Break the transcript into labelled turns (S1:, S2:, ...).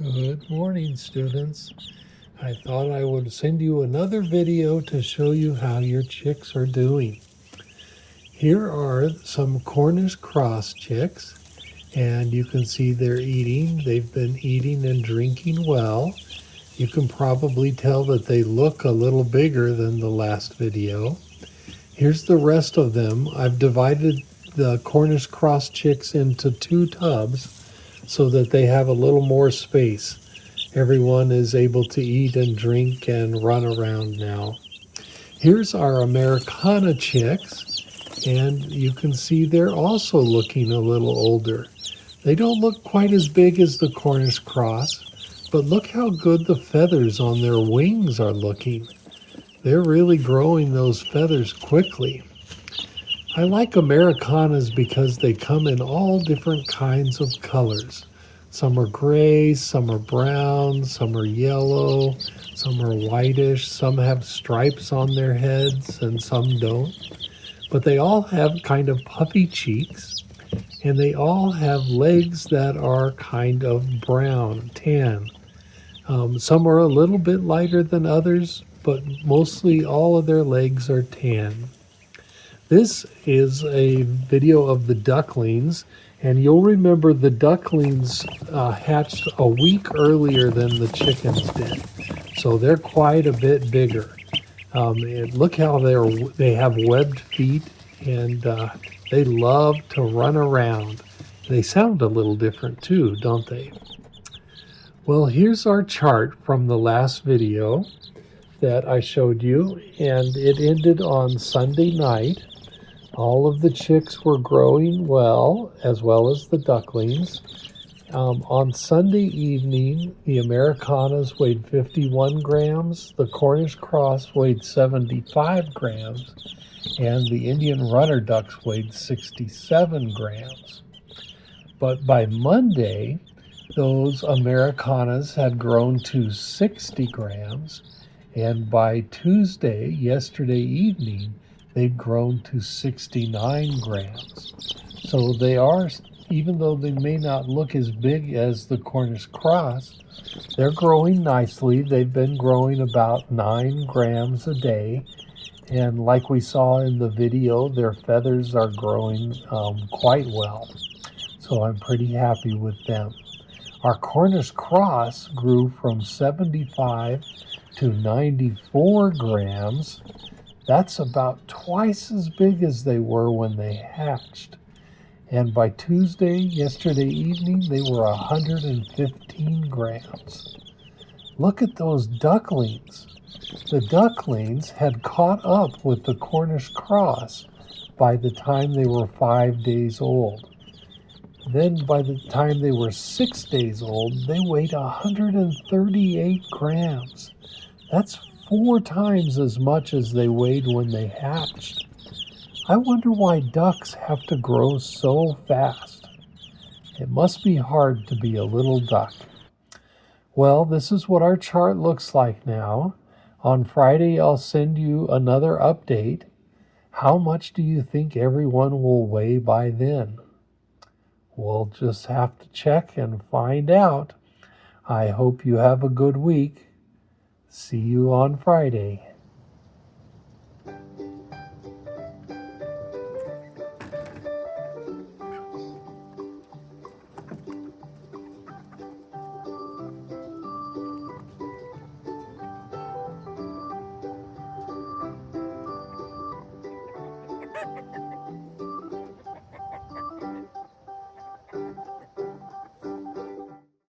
S1: Good morning, students. I thought I would send you another video to show you how your chicks are doing. Here are some Cornish cross chicks, and you can see they're eating. They've been eating and drinking well. You can probably tell that they look a little bigger than the last video. Here's the rest of them. I've divided the Cornish cross chicks into 2 tubs so that they have a little more space. Everyone is able to eat and drink and run around now. Here's our Americana chicks, and you can see they're also looking a little older. They don't look quite as big as the Cornish cross, but look how good the feathers on their wings are looking. They're really growing those feathers quickly. I like Americanas because they come in all different kinds of colors. Some are gray, some are brown, some are yellow, some are whitish, some have stripes on their heads, and some don't. But they all have kind of puffy cheeks, and they all have legs that are kind of brown, tan. Some are a little bit lighter than others, but mostly all of their legs are tan. This is a video of the ducklings, and you'll remember the ducklings hatched a week earlier than the chickens did, so they're quite a bit bigger. And look how they have webbed feet, and they love to run around. They sound a little different too, don't they? Well, here's our chart from the last video that I showed you, and it ended on Sunday night. All of the chicks were growing well as the ducklings. On Sunday evening, the Americanas weighed 51 grams, the Cornish cross weighed 75 grams, and the Indian runner ducks weighed 67 grams. But by Monday, those Americanas had grown to 60 grams, and by Tuesday, yesterday evening, they'd grown to 69 grams. So they are, even though they may not look as big as the Cornish cross, they're growing nicely. They've been growing about 9 grams a day. And like we saw in the video, their feathers are growing quite well. So I'm pretty happy with them. Our Cornish cross grew from 75 to 94 grams. That's about twice as big as they were when they hatched. And by Tuesday, yesterday evening, they were 115 grams. Look at those ducklings. The ducklings had caught up with the Cornish cross by the time they were 5 days old. Then by the time they were 6 days old, they weighed 138 grams. That's 4 times as much as they weighed when they hatched. I wonder why ducks have to grow so fast. It must be hard to be a little duck. Well, this is what our chart looks like now. On Friday, I'll send you another update. How much do you think everyone will weigh by then? We'll just have to check and find out. I hope you have a good week. See you on Friday.